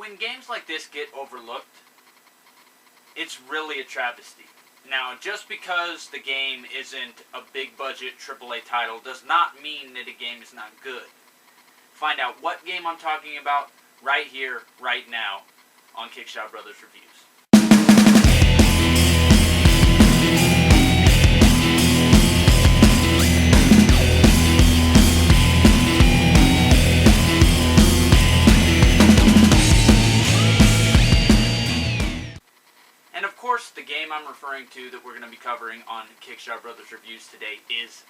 when games like this get overlooked, it's really a travesty. Now, just because the game isn't a big-budget AAA title does not mean that a game is not good. Find out what game I'm talking about right here, right now, on KickshawBrothers Reviews. And of course, the game I'm referring to that we're going to be covering on KickshawBrothers Reviews today is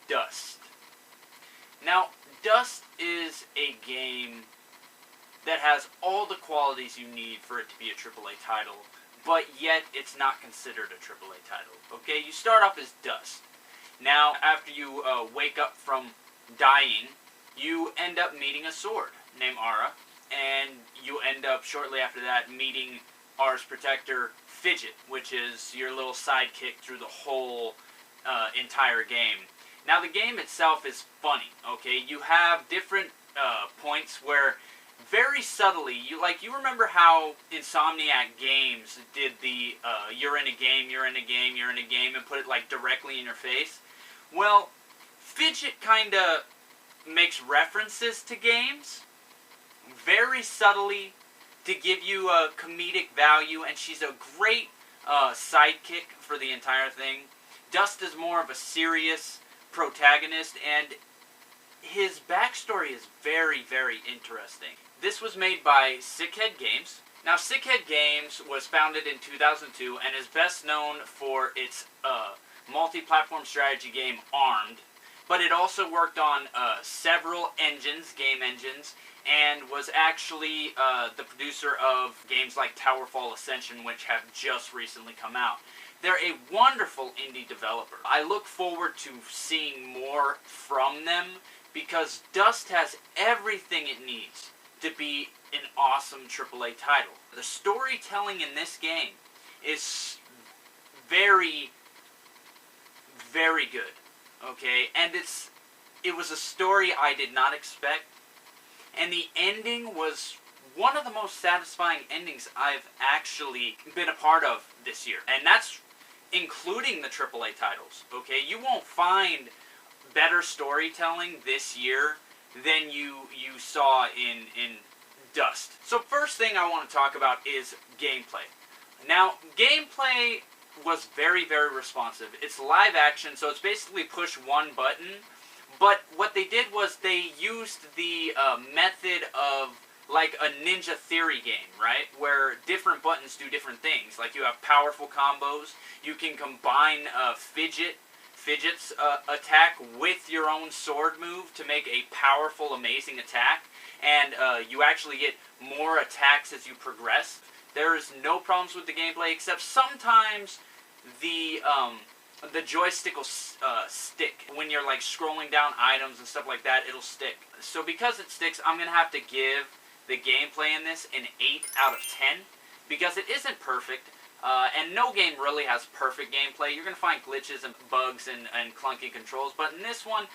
Dust. Now, Dust is a game that has all the qualities you need for it to be a AAA title, but yet it's not considered a AAA title. Okay, you start off as Dust. Now, after you wake up from dying, you end up meeting a sword named Ara, and you end up shortly after that meeting Ara's protector, Fidget, which is your little sidekick through the whole entire game. Now, the game itself is funny, okay? You have different points where, very subtly, you remember how Insomniac Games did the you're in a game, you're in a game, you're in a game, and put it like directly in your face? Well, Fidget kind of makes references to games, very subtly, to give you a comedic value, and she's a great sidekick for the entire thing. Dust is more of a serious protagonist, and his backstory is very, very interesting. This was made by Sickhead Games. Now, Sickhead Games was founded in 2002 and is best known for its multi-platform strategy game Armed, but it also worked on several game engines, and was actually the producer of games like Towerfall Ascension, which have just recently come out. They're a wonderful indie developer. I look forward to seeing more from them, because Dust has everything it needs to be an awesome AAA title. The storytelling in this game is very, very good, okay? And it was a story I did not expect, and the ending was one of the most satisfying endings I've actually been a part of this year. And that's including the AAA titles, okay? You won't find better storytelling this year than you saw in Dust. So first thing I want to talk about is gameplay. Now, gameplay was very, very responsive. It's live action, so it's basically push one button. But what they did was they used the method of like a Ninja Theory game, right? Where different buttons do different things. Like you have powerful combos. You can combine Fidget's attack with your own sword move to make a powerful, amazing attack. And you actually get more attacks as you progress. There's no problems with the gameplay, except sometimes the joystick will stick. When you're like scrolling down items and stuff like that, it'll stick. So because it sticks, I'm going to have to give the gameplay in this an 8 out of 10, because it isn't perfect, and no game really has perfect gameplay. You're going to find glitches and bugs and clunky controls, but in this one,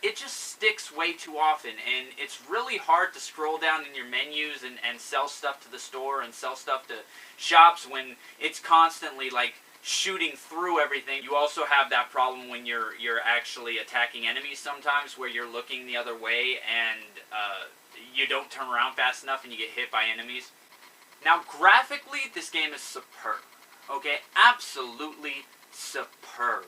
it just sticks way too often, and it's really hard to scroll down in your menus and sell stuff to the store and sell stuff to shops when it's constantly like shooting through everything. You also have that problem when you're actually attacking enemies sometimes, where you're looking the other way and you don't turn around fast enough and you get hit by enemies. Now, graphically, this game is superb. Okay, absolutely superb.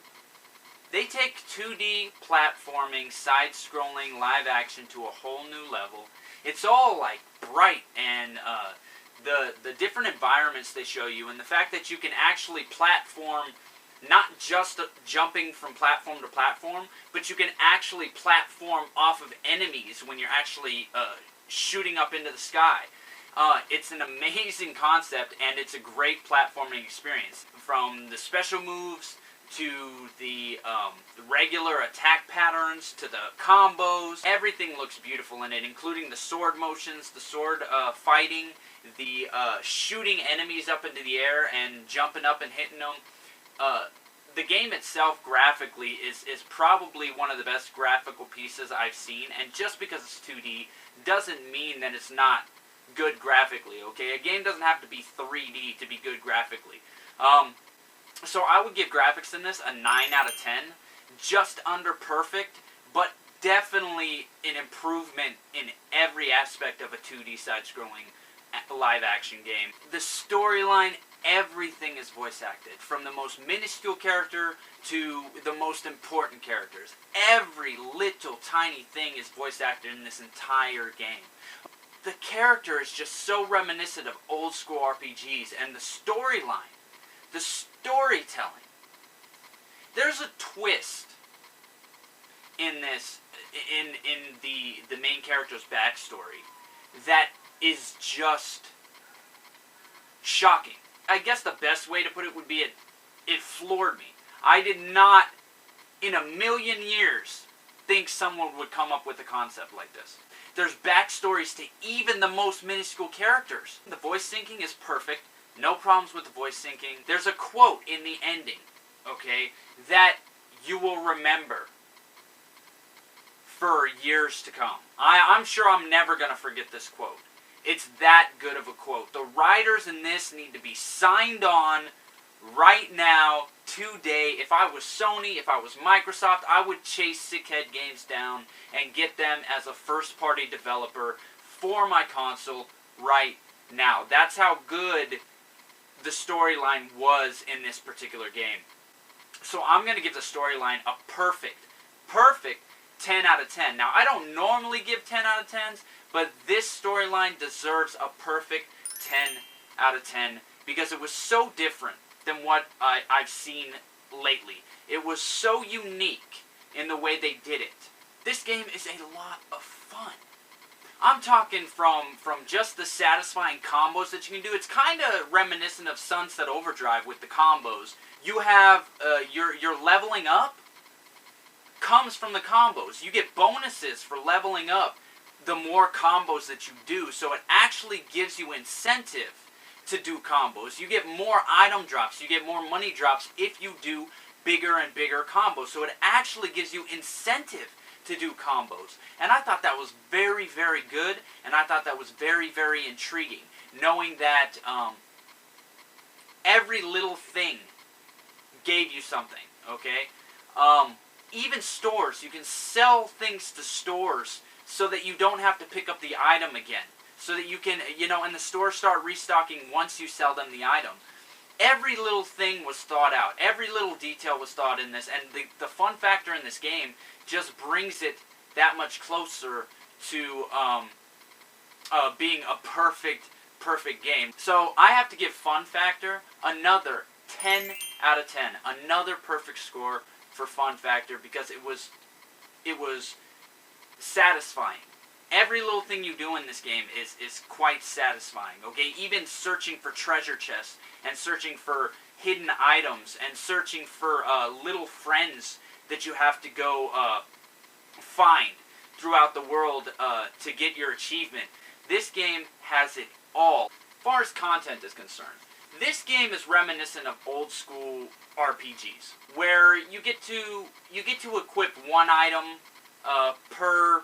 They take 2D platforming, side-scrolling, live action to a whole new level. It's all like bright, and the different environments they show you, and the fact that you can actually platform, not just jumping from platform to platform, but you can actually platform off of enemies when you're actually shooting up into the sky. It's an amazing concept, and it's a great platforming experience. From the special moves to the regular attack patterns to the combos, everything looks beautiful in it, including the sword motions, the sword fighting, the shooting enemies up into the air and jumping up and hitting them. The game itself, graphically, is probably one of the best graphical pieces I've seen, and just because it's 2D doesn't mean that it's not good graphically, okay? A game doesn't have to be 3D to be good graphically. So I would give graphics in this a 9 out of 10. Just under perfect, but definitely an improvement in every aspect of a 2D side-scrolling live-action game. The storyline, everything is voice acted. From the most minuscule character to the most important characters. Every little tiny thing is voice acted in this entire game. The character is just so reminiscent of old school RPGs, and the storyline, the storytelling. There's a twist in this, in the main character's backstory that is just shocking. I guess the best way to put it would be it floored me. I did not, in a million years, think someone would come up with a concept like this. There's backstories to even the most minuscule characters. The voice syncing is perfect. No problems with the voice syncing. There's a quote in the ending, okay, that you will remember for years to come. I'm sure I'm never going to forget this quote. It's that good of a quote. The writers in this need to be signed on right now, today. If I was Sony, if I was Microsoft, I would chase Sickhead Games down and get them as a first-party developer for my console right now. That's how good the storyline was in this particular game. So I'm going to give the storyline a perfect 10 out of 10. Now, I don't normally give 10 out of 10s, but this storyline deserves a perfect 10 out of 10 because it was so different than what I've seen lately. It was so unique in the way they did it. This game is a lot of fun. I'm talking from just the satisfying combos that you can do. It's kind of reminiscent of Sunset Overdrive with the combos. You have your leveling up comes from the combos. You get bonuses for leveling up the more combos that you do. So it actually gives you incentive to do combos. You get more item drops. You get more money drops if you do bigger and bigger combos. So it actually gives you incentive to do combos. And I thought that was very, very good. And I thought that was very, very intriguing. Knowing that every little thing gave you something. Okay? Even stores. You can sell things to stores so that you don't have to pick up the item again. So that you can, and the stores start restocking once you sell them the item. Every little thing was thought out. Every little detail was thought in this. And the fun factor in this game just brings it that much closer to being a perfect game. So I have to give fun factor another 10 out of 10. Another perfect score for fun factor because it was satisfying. Every little thing you do in this game is quite satisfying, okay? Even searching for treasure chests and searching for hidden items and searching for little friends that you have to go find throughout the world to get your achievement. This game has it all. As far as content is concerned, this game is reminiscent of old school RPGs, where you get to equip one item per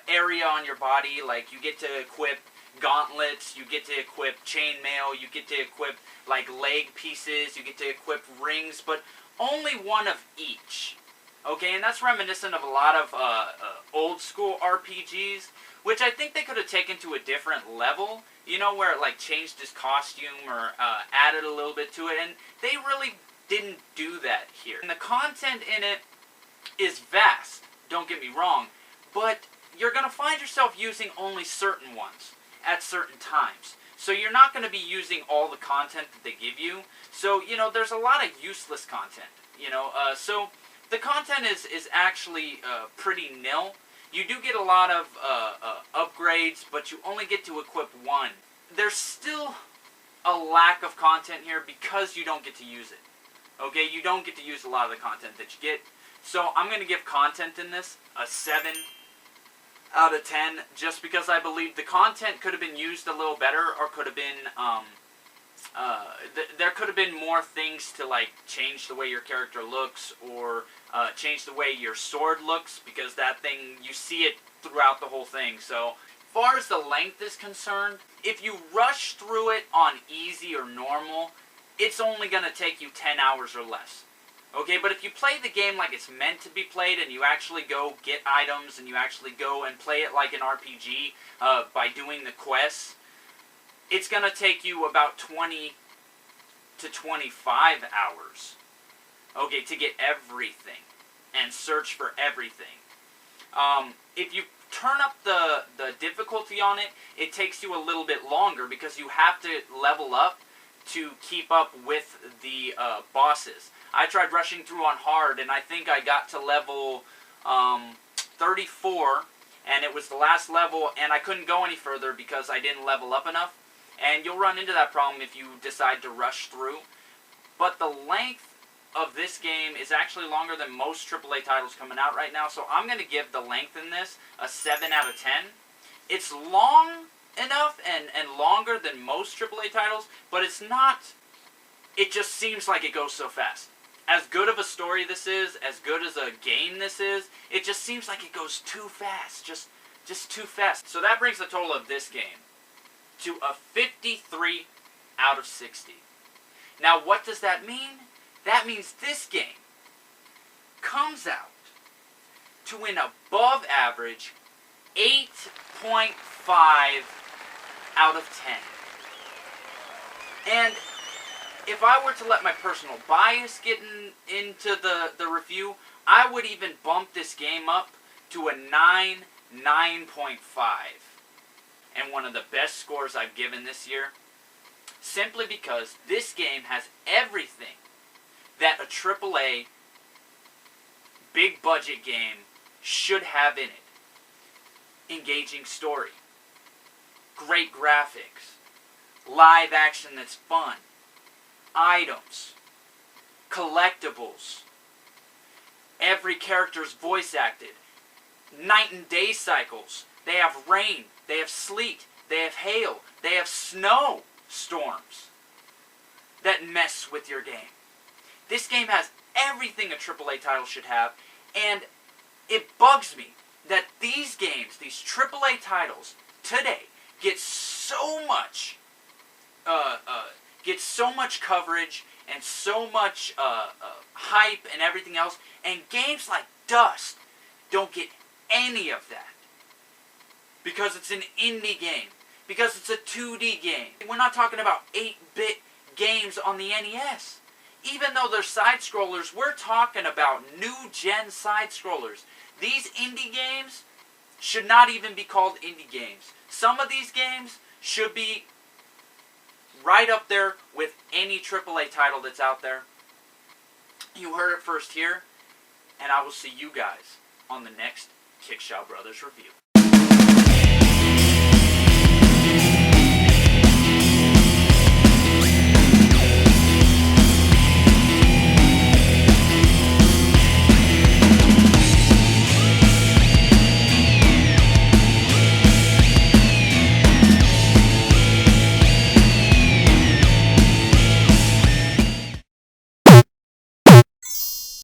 area on your body. Like, you get to equip gauntlets, you get to equip chainmail, you get to equip like leg pieces, you get to equip rings, but only one of each. Okay, and that's reminiscent of a lot of old school RPGs, which I think they could have taken to a different level, where it like changed his costume or added a little bit to it, and they really didn't do that here. And the content in it is vast, don't get me wrong, but you're going to find yourself using only certain ones at certain times. So you're not going to be using all the content that they give you. So, there's a lot of useless content, so the content is actually pretty nil. You do get a lot of upgrades, but you only get to equip one. There's still a lack of content here because you don't get to use it. Okay, you don't get to use a lot of the content that you get. So I'm going to give content in this a 7 out of 10, just because I believe the content could have been used a little better, or could have been, there could have been more things to like change the way your character looks, or change the way your sword looks, because that thing, you see it throughout the whole thing. So far as the length is concerned, if you rush through it on easy or normal, it's only going to take you 10 hours or less. Okay, but if you play the game like it's meant to be played, and you actually go get items, and you actually go and play it like an RPG by doing the quests, it's going to take you about 20 to 25 hours, okay, to get everything and search for everything. If you turn up the difficulty on it, it takes you a little bit longer because you have to level up to keep up with the bosses. I tried rushing through on hard, and I think I got to level 34, and it was the last level, and I couldn't go any further because I didn't level up enough. And you'll run into that problem if you decide to rush through. But the length of this game is actually longer than most AAA titles coming out right now, so I'm going to give the length in this a 7 out of 10. It's long enough and longer than most AAA titles, but it's not... It just seems like it goes so fast. As good of a story this is, as good as a game this is, it just seems like it goes too fast. Just too fast. So that brings the total of this game to a 53 out of 60. Now, what does that mean? That means this game comes out to an above average 8.5 out of 10. And if I were to let my personal bias get into the review, I would even bump this game up to a 9.5. And one of the best scores I've given this year, simply because this game has everything that a AAA big budget game should have in it. Engaging story, great graphics, live action that's fun, items, collectibles, every character's voice acted, night and day cycles. They have rain, they have sleet, they have hail, they have snow storms that mess with your game. This game has everything a AAA title should have, and it bugs me that these games, these AAA titles today, get so much coverage and so much hype and everything else, and games like Dust don't get any of that. Because it's an indie game. Because it's a 2D game. We're not talking about 8-bit games on the NES. Even though they're side-scrollers, we're talking about new-gen side-scrollers. These indie games should not even be called indie games. Some of these games should be right up there with any AAA title that's out there. You heard it first here, and I will see you guys on the next KickshawBrothers review.